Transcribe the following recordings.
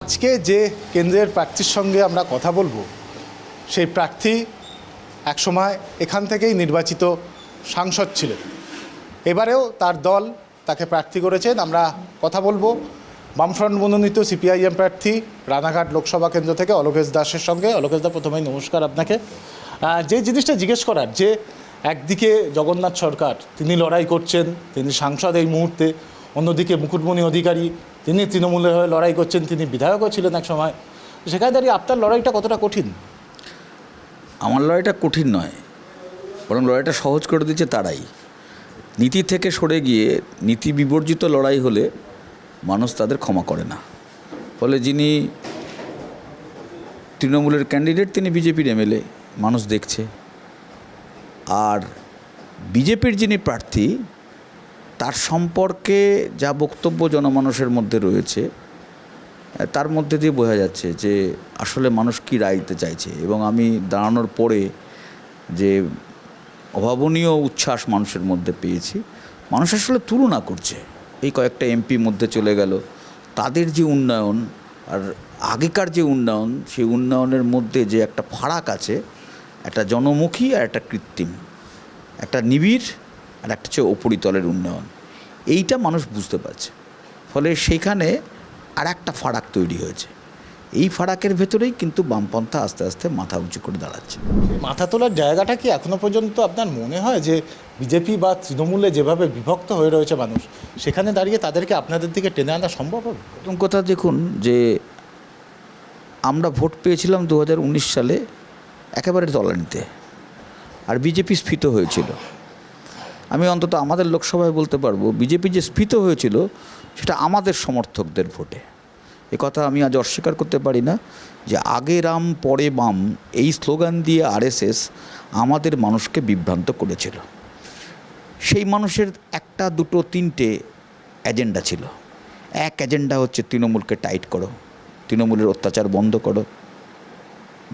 আজকে যে কেন্দ্রের প্রার্থীর সঙ্গে আমরা কথা বলবো সেই প্রার্থী একসময় এখান থেকেই নির্বাচিত সাংসদ ছিলেন। এবারেও তার দল তাকে প্রার্থী করেছেন। আমরা কথা বলবো বামফ্রন্ট মনোনীত সিপিআইএম প্রার্থী রানাঘাট লোকসভা কেন্দ্র থেকে অলোকেশ দাসের সঙ্গে। অলোকেশ দা, প্রথমেই নমস্কার আপনাকে। যে জিনিসটা জিজ্ঞেস করার, যে একদিকে জগন্নাথ সরকার তিনি লড়াই করছেন, তিনি সাংসদ এই মুহূর্তে, অন্যদিকে মুকুটমণি অধিকারী তিনি তৃণমূলের হয়ে লড়াই করছেন, তিনি বিধায়কও ছিলেন এক সময়। সেখানে দাঁড়িয়ে আপনার লড়াইটা কতটা কঠিন? আমার লড়াইটা কঠিন নয়, বরং লড়াইটা সহজ করে দিচ্ছে তারাই। নীতি থেকে সরে গিয়ে নীতি বিবর্জিত লড়াই হলে মানুষ তাদের ক্ষমা করে না। ফলে যিনি তৃণমূলের ক্যান্ডিডেট তিনি বিজেপির এমএলএ, মানুষ দেখছে। আর বিজেপির যিনি প্রার্থী তার সম্পর্কে যা বক্তব্য জনমানুষের মধ্যে রয়েছে তার মধ্যে দিয়ে বোঝা যাচ্ছে যে আসলে মানুষ কী রায় দিতে চাইছে। এবং আমি দাঁড়ানোর পরে যে অভাবনীয় উচ্ছ্বাস মানুষের মধ্যে পেয়েছি, মানুষ আসলে তুলনা করছে। এই কয়েকটা এমপি মধ্যে চলে গেল, তাদের যে উন্নয়ন আর আগেকার যে উন্নয়ন, সেই উন্নয়নের মধ্যে যে একটা ফারাক আছে, একটা জনমুখী আর একটা কৃত্রিম, একটা নিবিড় আর একটা হচ্ছে উপরিতলের উন্নয়ন, এইটা মানুষ বুঝতে পারছে। ফলে সেইখানে আর একটা ফারাক তৈরি হয়েছে। এই ফারাকের ভেতরেই কিন্তু বামপন্থা আস্তে আস্তে মাথা উঁচু করে দাঁড়াচ্ছে। মাথা তোলার জায়গাটা কি এখনো পর্যন্ত আপনার মনে হয় যে বিজেপি বা তৃণমূলে যেভাবে বিভক্ত হয়ে রয়েছে মানুষ, সেখানে দাঁড়িয়ে তাদেরকে আপনাদের দিকে টেনে আনা সম্ভব হবে? প্রথম কথা দেখুন যে আমরা ভোট পেয়েছিলাম 2019 সালে একেবারে তলানিতে, আর বিজেপি স্ফীত হয়েছিল। আমি অন্তত আমাদের লোকসভায় বলতে পারবো, বিজেপি যে স্ফীত হয়েছিল সেটা আমাদের সমর্থকদের ভোটে। এ কথা আমি আজ অস্বীকার করতে পারি না যে আগে রাম পরে বাম এই স্লোগান দিয়ে আরএসএস আমাদের মানুষকে বিভ্রান্ত করেছিল। সেই মানুষের একটা দুটো তিনটে এজেন্ডা ছিল। এক এজেন্ডা হচ্ছে তৃণমূলকে টাইট করো, তৃণমূলের অত্যাচার বন্ধ করো,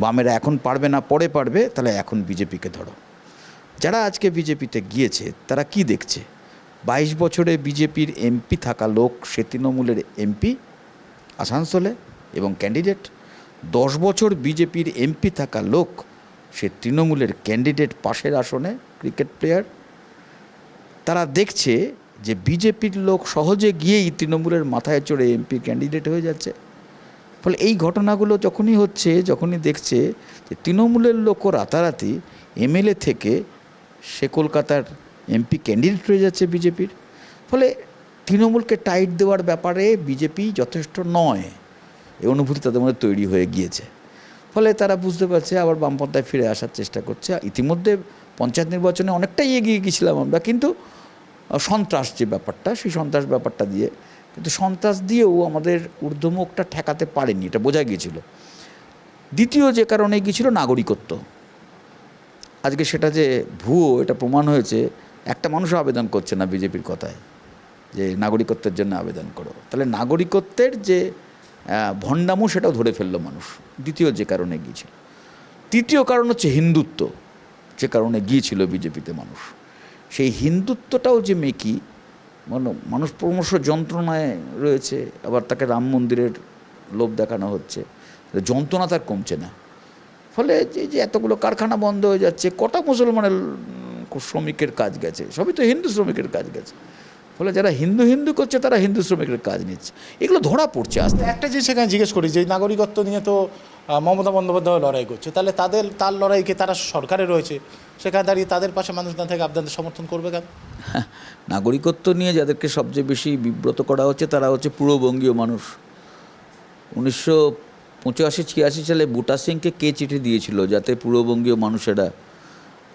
বামেরা এখন পারবে না পরে পারবে, তাহলে এখন বিজেপিকে ধরো। যারা আজকে বিজেপিতে গিয়েছে তারা কি দেখছে? 22 বছরে বিজেপির এমপি থাকা লোক সে তৃণমূলের এমপি আসানসোলে এবং ক্যান্ডিডেট। 10 বছর বিজেপির এমপি থাকা লোক সে তৃণমূলের ক্যান্ডিডেট পাশের আসনে, ক্রিকেট প্লেয়ার। তারা দেখছে যে বিজেপির লোক সহজে গিয়েই তৃণমূলের মাথায় চড়ে এমপি ক্যান্ডিডেট হয়ে যাচ্ছে। ফলে এই ঘটনাগুলো যখনই হচ্ছে, যখনই দেখছে যে তৃণমূলের লোকও রাতারাতি এমএলএ থেকে সে কলকাতার এমপি ক্যান্ডিডেট হয়ে যাচ্ছে বিজেপির, ফলে তৃণমূলকে টাইট দেওয়ার ব্যাপারে বিজেপি যথেষ্ট নয়, এই অনুভূতি তাদের মধ্যে তৈরি হয়ে গিয়েছে। ফলে তারা বুঝতে পারছে, আবার বামপন্থায় ফিরে আসার চেষ্টা করছে। ইতিমধ্যে পঞ্চায়েত নির্বাচনে অনেকটাই এগিয়ে গিয়েছিলাম আমরা, কিন্তু সন্ত্রাস যে ব্যাপারটা, সেই সন্ত্রাস ব্যাপারটা দিয়ে, কিন্তু সন্ত্রাস দিয়েও আমাদের ঊর্ধ্বমুখটা ঠেকাতে পারেনি, এটা বোঝা গিয়েছিল। দ্বিতীয় যে কারণে গিয়েছিল নাগরিকত্ব। আজকে সেটা যে ভুয়ো এটা প্রমাণ হয়েছে। একটা মানুষও আবেদন করছে না বিজেপির কথায় যে নাগরিকত্বের জন্য আবেদন করো। তাহলে নাগরিকত্বের যে ভণ্ডামো সেটাও ধরে ফেললো মানুষ, দ্বিতীয় যে কারণে গিয়েছিল। তৃতীয় কারণ হচ্ছে হিন্দুত্ব, যে কারণে গিয়েছিল বিজেপিতে মানুষ। সেই হিন্দুত্বটাও যে মেকি, মানুষ ক্রমশ যন্ত্রণায় রয়েছে। আবার তাকে রাম মন্দিরের লোভ দেখানো হচ্ছে, যন্ত্রণা তার কমছে না। ফলে যে এতগুলো কারখানা বন্ধ হয়ে যাচ্ছে, কটা মুসলমানের শ্রমিকের কাজ গেছে, সবই তো হিন্দু শ্রমিকের কাজ গেছে। ফলে যারা হিন্দু হিন্দু করছে তারা হিন্দু শ্রমিকের কাজ নিচ্ছে, এগুলো ধরা পড়ছে আস্তে। একটা জিনিস সেখানে জিজ্ঞেস করি, যে নাগরিকত্ব নিয়ে তো মমতা বন্দ্যোপাধ্যায় লড়াই করছে, তাহলে তার লড়াইকে তারা সরকারে রয়েছে, সেখানে দাঁড়িয়ে তাদের পাশে মানুষ না থেকে আপনাদের সমর্থন করবে কেন? নাগরিকত্ব নিয়ে যাদেরকে সবচেয়ে বেশি বিব্রত করা হচ্ছে তারা হচ্ছে পূর্ববঙ্গীয় মানুষ। 1985-86 সালে বুটা সিংকে কে চিঠি দিয়েছিল যাতে পূর্ববঙ্গীয় মানুষেরা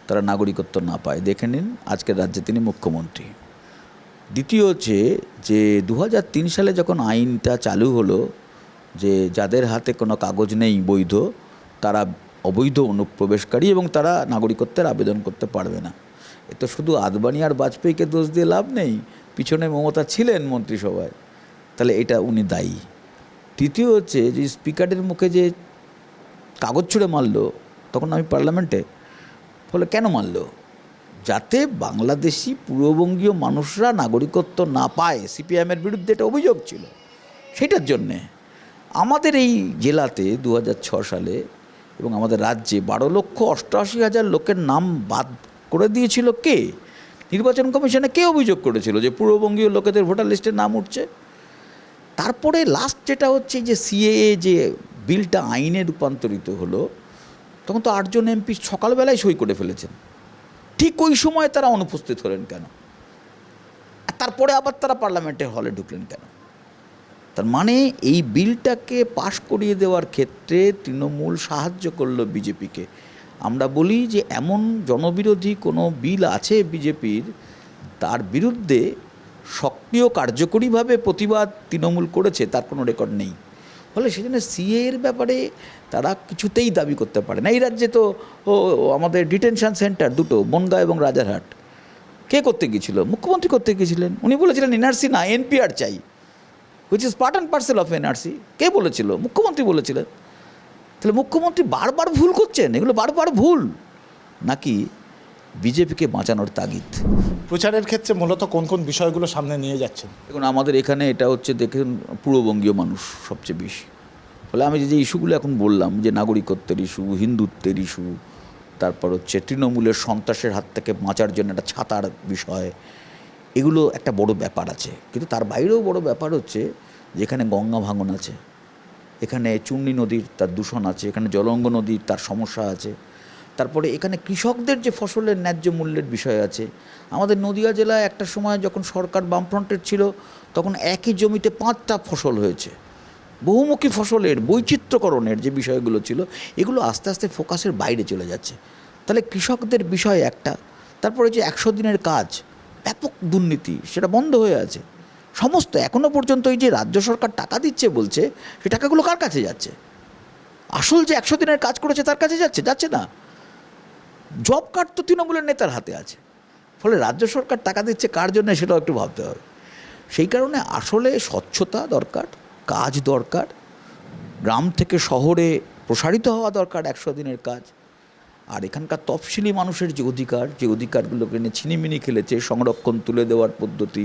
তারা নাগরিকত্ব না পায়? দেখে নিন, আজকের রাজ্যে তিনি মুখ্যমন্ত্রী। দ্বিতীয় হচ্ছে যে 2003 সালে যখন আইনটা চালু হলো যে যাদের হাতে কোনো কাগজ নেই বৈধ, তারা অবৈধ অনুপ্রবেশকারী এবং তারা নাগরিকত্বের আবেদন করতে পারবে না। এ তো শুধু আদবানি আর বাজপেয়ীকে দোষ দিয়ে লাভ নেই, পিছনে মমতা ছিলেন মন্ত্রিসভায়, তাহলে এটা উনি দায়ী। তৃতীয় হচ্ছে যে স্পিকারের মুখে যে কাগজ ছুঁড়ে মারলো তখন আমি পার্লামেন্টে, ফলে কেন মারলো? যাতে বাংলাদেশি পূর্ববঙ্গীয় মানুষরা নাগরিকত্ব না পায়, সিপিআইএমের বিরুদ্ধে এটা অভিযোগ ছিল, সেটার জন্যে। আমাদের এই জেলাতে 2006 সালে এবং আমাদের রাজ্যে 12,88,000 লোকের নাম বাদ করে দিয়েছিল কে? নির্বাচন কমিশনে কে অভিযোগ করেছিল যে পূর্ববঙ্গীয় লোকেদের ভোটার লিস্টে নাম উঠছে? তারপরে লাস্ট যেটা হচ্ছে যে সিএএ যে বিলটা আইনে রূপান্তরিত হলো, তখন তো 8 জন এমপি সকালবেলায় সই করে ফেলেছেন। ঠিক ওই সময় তারা অনুপস্থিত হলেন কেন? আর তারপরে আবার তারা পার্লামেন্টের হলে ঢুকলেন কেন? তার মানে এই বিলটাকে পাশ করিয়ে দেওয়ার ক্ষেত্রে তৃণমূল সাহায্য করলো বিজেপিকে। আমরা বলি যে এমন জনবিরোধী কোনো বিল আছে বিজেপির, তার বিরুদ্ধে সক্রিয় কার্যকরীভাবে প্রতিবাদ তৃণমূল করেছে, তার কোনো রেকর্ড নেই। ফলে সেজন্য সিএর ব্যাপারে তারা কিছুতেই দাবি করতে পারে না। এই রাজ্যে তো আমাদের ডিটেনশন সেন্টার দুটো, বনগাঁ এবং রাজারহাট, কে করতে গিয়েছিল? মুখ্যমন্ত্রী করতে গিয়েছিলেন। উনি বলেছিলেন এনআরসি না, এনপিআর চাই, which is part and parcel of NRC. কে বলেছিল? মুখ্যমন্ত্রী বলেছিলেন। তাহলে মুখ্যমন্ত্রী বারবার ভুল করছেন, এগুলো বারবার ভুল, নাকি বিজেপিকে বাঁচানোর তাগিদ? প্রচারের ক্ষেত্রে মূলত কোন কোন বিষয়গুলো সামনে নিয়ে যাচ্ছেন? দেখুন, আমাদের এখানে এটা হচ্ছে, দেখুন, পূর্ববঙ্গীয় মানুষ সবচেয়ে বেশি। ফলে আমি যে ইস্যুগুলো এখন বললাম, যে নাগরিকত্বের ইস্যু, হিন্দুত্বের ইস্যু, তারপর হচ্ছে তৃণমূলের সন্ত্রাসের হাত থেকে বাঁচার জন্য একটা ছাতার বিষয়, এগুলো একটা বড় ব্যাপার আছে। কিন্তু তার বাইরেও বড় ব্যাপার হচ্ছে যেখানে গঙ্গা ভাঙন আছে, এখানে চূর্ণী নদীর তার দূষণ আছে, এখানে জলঙ্গ নদীর তার সমস্যা আছে, তারপরে এখানে কৃষকদের যে ফসলের ন্যায্য মূল্যের বিষয় আছে। আমাদের নদিয়া জেলায় একটা সময় যখন সরকার বামফ্রন্টের ছিল, তখন একই জমিতে 5টা ফসল হয়েছে। বহুমুখী ফসলের বৈচিত্র্যকরণের যে বিষয়গুলো ছিল, এগুলো আস্তে আস্তে ফোকাসের বাইরে চলে যাচ্ছে। তাহলে কৃষকদের বিষয় একটা। তারপরে যে 100 দিনের কাজ, ব্যাপক দুর্নীতি, সেটা বন্ধ হয়ে আছে সমস্ত। এখনও পর্যন্ত এই যে রাজ্য সরকার টাকা দিচ্ছে বলছে, সে টাকাগুলো কার কাছে যাচ্ছে? আসল যে 100 দিনের কাজ করেছে তার কাছে যাচ্ছে না। জব কার্ড তো তৃণমূলের নেতার হাতে আছে। ফলে রাজ্য সরকার টাকা দিচ্ছে কার জন্য, সেটাও একটু ভাবতে হবে। সেই কারণে আসলে স্বচ্ছতা দরকার, কাজ দরকার, গ্রাম থেকে শহরে প্রসারিত হওয়া দরকার 100 দিনের কাজ। আর এখানকার তফসিলি মানুষের যে অধিকারগুলোকে নিয়ে ছিনিমিনি খেলেছে, সংরক্ষণ তুলে দেওয়ার পদ্ধতি,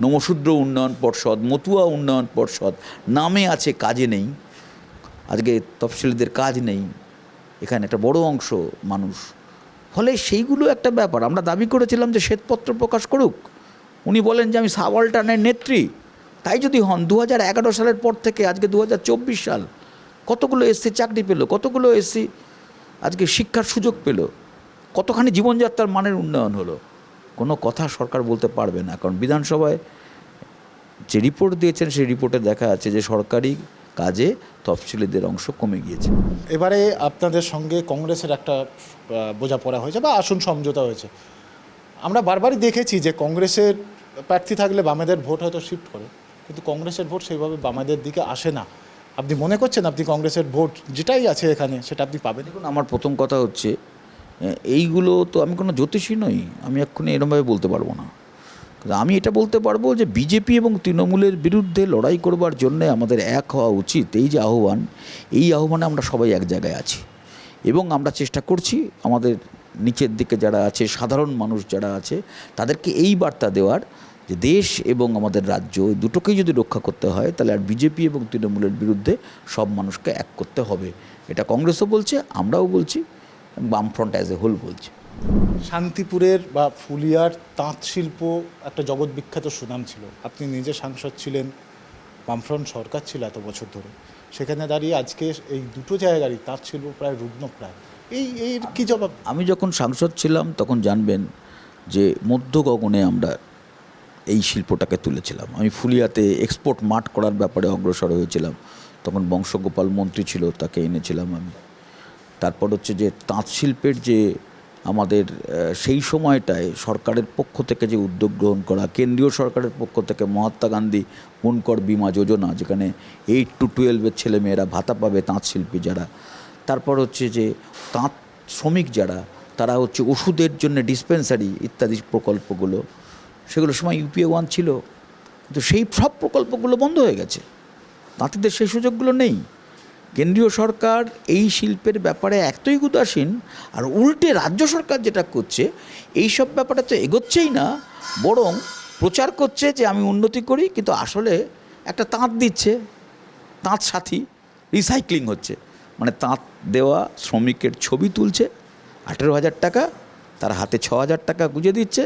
নমশূদ্র উন্নয়ন পর্ষদ, মতুয়া উন্নয়ন পর্ষদ, নামে আছে কাজে নেই। আজকে তফসিলিদের কাজ নেই, এখানে একটা বড় অংশ মানুষ। ফলে সেইগুলো একটা ব্যাপার। আমরা দাবি করেছিলাম যে শ্বেতপত্র প্রকাশ করুক। উনি বলেন যে আমি সাবঅল্টারনেট নেত্রী। তাই যদি হন, 2011 সালের পর থেকে আজকে 2024 সাল, কতগুলো এসসি চাকরি পেল, কতগুলো এসসি আজকে শিক্ষার সুযোগ পেল, কতখানি জীবনযাত্রার মানের উন্নয়ন হলো? কোনো কথা সরকার বলতে পারবে না, কারণ বিধানসভায় যে রিপোর্ট দিয়েছেন সেই রিপোর্টে দেখা আছে যে সরকারি কাজে তফসিলিদের অংশ কমে গিয়েছে। এবারে আপনাদের সঙ্গে কংগ্রেসের একটা বোঝাপড়া হয়েছে বা আসন সমঝোতা হয়েছে। আমরা বারবারই দেখেছি যে কংগ্রেসের প্রার্থী থাকলে বামেদের ভোট হয়তো শিফট করে, কিন্তু কংগ্রেসের ভোট সেইভাবে বামেদের দিকে আসে না। আপনি মনে করছেন আপনি কংগ্রেসের ভোট যেটাই আছে এখানে সেটা আপনি পাবেন? দেখুন, আমার প্রথম কথা হচ্ছে, এইগুলো তো আমি কোনো জ্যোতিষী নই, আমি এক্ষুনি এরমভাবে বলতে পারবো না। আমি এটা বলতে পারবো যে বিজেপি এবং তৃণমূলের বিরুদ্ধে লড়াই করবার জন্য আমাদের এক হওয়া উচিত। এই যে আহ্বান, এই আহ্বানে আমরা সবাই এক জায়গায় আছি এবং আমরা চেষ্টা করছি আমাদের নিচের দিকে যারা আছে, সাধারণ মানুষ যারা আছে, তাদেরকে এই বার্তা দেওয়ার যে দেশ এবং আমাদের রাজ্য দুটোকেই যদি রক্ষা করতে হয়, তাহলে আর বিজেপি এবং তৃণমূলের বিরুদ্ধে সব মানুষকে এক করতে হবে। এটা কংগ্রেসও বলছে, আমরাও বলছি, বামফ্রন্ট অ্যাজ এ হোল বলছে। শান্তিপুরের বা ফুলিয়ার তাঁত শিল্প একটা জগৎ বিখ্যাত সুনাম ছিল। আপনি নিজে সাংসদ ছিলেন, বামফ্রন্ট সরকার ছিল এত বছর ধরে, সেখানে দাঁড়িয়ে আজকে এই দুটো জায়গারই তাঁত শিল্প প্রায় রুগ্নপ্রায়। এর কি জবাব? আমি যখন সাংসদ ছিলাম তখন জানবেন যে মধ্য গগনে আমরা এই শিল্পটাকে তুলেছিলাম। আমি ফুলিয়াতে এক্সপোর্ট মার্ট করার ব্যাপারে অগ্রসর হয়েছিলাম, তখন বংশগোপাল মন্ত্রী ছিল, তাকে এনেছিলাম আমি। তারপর হচ্ছে যে তাঁত শিল্পের যে আমাদের সেই সময়টায় সরকারের পক্ষ থেকে যে উদ্যোগ গ্রহণ করা, কেন্দ্রীয় সরকারের পক্ষ থেকে মহাত্মা গান্ধী বুনকর বিমা যোজনা, যেখানে 8 to 12 ছেলেমেয়েরা ভাতা পাবে, তাঁত শিল্পী যারা। তারপর হচ্ছে যে তাঁত শ্রমিক যারা, তারা হচ্ছে ওষুধের জন্য ডিসপেন্সারি ইত্যাদি প্রকল্পগুলো, সেগুলো সময় UPA 1 ছিল, কিন্তু সেই সব প্রকল্পগুলো বন্ধ হয়ে গেছে। তাঁতিদের সেই সুযোগগুলো নেই। কেন্দ্রীয় সরকার এই শিল্পের ব্যাপারে এতই উদাসীন, আর উল্টে রাজ্য সরকার যেটা করছে, এই সব ব্যাপারে তো এগোচ্ছেই না, বরং প্রচার করছে যে আমি উন্নতি করি, কিন্তু আসলে একটা তাঁত দিচ্ছে, তাঁত সাথী রিসাইক্লিং হচ্ছে, মানে তাঁত দেওয়া শ্রমিকের ছবি তুলছে 18,000 টাকা, তার হাতে 6,000 টাকা গুঁজে দিচ্ছে,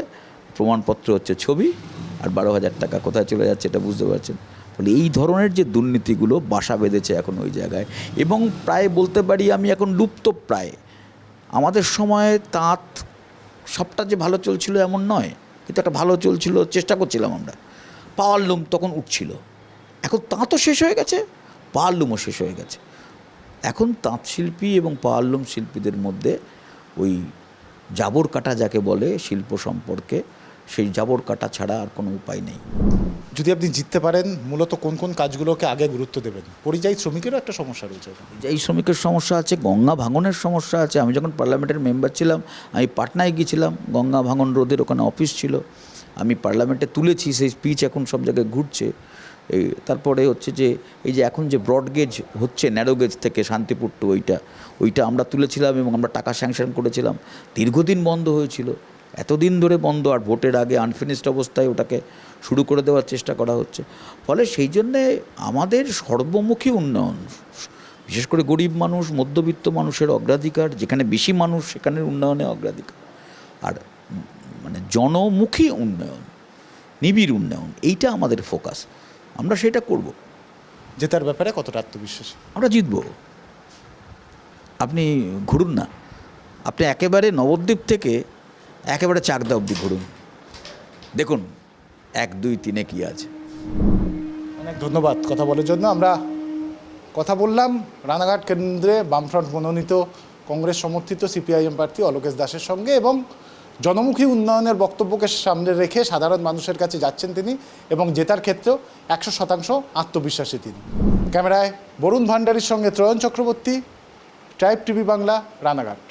প্রমাণপত্র হচ্ছে ছবি, আর 12,000 টাকা কোথায় চলে যাচ্ছে এটা বুঝতে পারছেন। ফলে এই ধরনের যে দুর্নীতিগুলো বাসা বেঁধেছে এখন ওই জায়গায়, এবং প্রায় বলতে পারি আমি এখন লুপ্ত প্রায়। আমাদের সময়ে তাঁত সবটা যে ভালো চলছিল এমন নয়, কিন্তু একটা ভালো চলছিল, চেষ্টা করছিলাম আমরা। পাওয়ারলুম তখন উঠছিল, এখন তাঁতও শেষ হয়ে গেছে, পাওয়ারলুমও শেষ হয়ে গেছে। এখন তাঁত শিল্পী এবং পাওয়ারলুম শিল্পীদের মধ্যে ওই জাবর কাটা যাকে বলে শিল্প সম্পর্কে, সেই জাবর কাটা ছাড়া আর কোনো উপায় নেই। যদি আপনি জিততে পারেন, মূলত কোন কোন কাজগুলোকে আগে গুরুত্ব দেবেন? পরিযায়ী শ্রমিকেরও একটা সমস্যা রয়েছে। এই শ্রমিকের সমস্যা আছে, গঙ্গা ভাঙনের সমস্যা আছে। আমি যখন পার্লামেন্টের মেম্বার ছিলাম, আমি পাটনায় গিয়েছিলাম, গঙ্গা ভাঙন রোধের ওখানে অফিস ছিল, আমি পার্লামেন্টে তুলেছি, সেই স্পিচ এখন সব জায়গায় ঘুরছে। এই তারপরে হচ্ছে যে এই যে এখন যে ব্রডগেজ হচ্ছে ন্যারোগেজ থেকে শান্তিপুর টু ওইটা আমরা তুলেছিলাম এবং আমরা টাকা স্যাংশন করেছিলাম। দীর্ঘদিন বন্ধ হয়েছিল, এতদিন ধরে বন্ধ, আর ভোটের আগে আনফিনিশড অবস্থায় ওটাকে শুরু করে দেওয়ার চেষ্টা করা হচ্ছে। ফলে সেই জন্যে আমাদের সর্বমুখী উন্নয়ন, বিশেষ করে গরিব মানুষ, মধ্যবিত্ত মানুষের অগ্রাধিকার, যেখানে বেশি মানুষ সেখানের উন্নয়নে অগ্রাধিকার, আর মানে জনমুখী উন্নয়ন, নিবিড় উন্নয়ন, এইটা আমাদের ফোকাস। আমরা সেটা করব। জেতার ব্যাপারে কতটা আত্মবিশ্বাস? আমরা জিতব। আপনি ঘুরুন না, আপনি একেবারে নবদ্বীপ থেকে একেবারে চাকদা অবধি ঘুরুন, দেখুন 1, 2, 3 কী আছে। অনেক ধন্যবাদ কথা বলার জন্য। আমরা কথা বললাম রানাঘাট কেন্দ্রে বামফ্রন্ট মনোনীত কংগ্রেস সমর্থিত সিপিআইএম প্রার্থী অলোকেশ দাসের সঙ্গে, এবং জনমুখী উন্নয়নের বক্তব্যকে সামনে রেখে সাধারণ মানুষের কাছে যাচ্ছেন তিনি, এবং জেতার ক্ষেত্রেও 100% আত্মবিশ্বাসী তিনি। ক্যামেরায় বরুণ ভান্ডারীর সঙ্গে ত্রয়ন চক্রবর্তী, ট্রাইব টিভি বাংলা, রানাঘাট।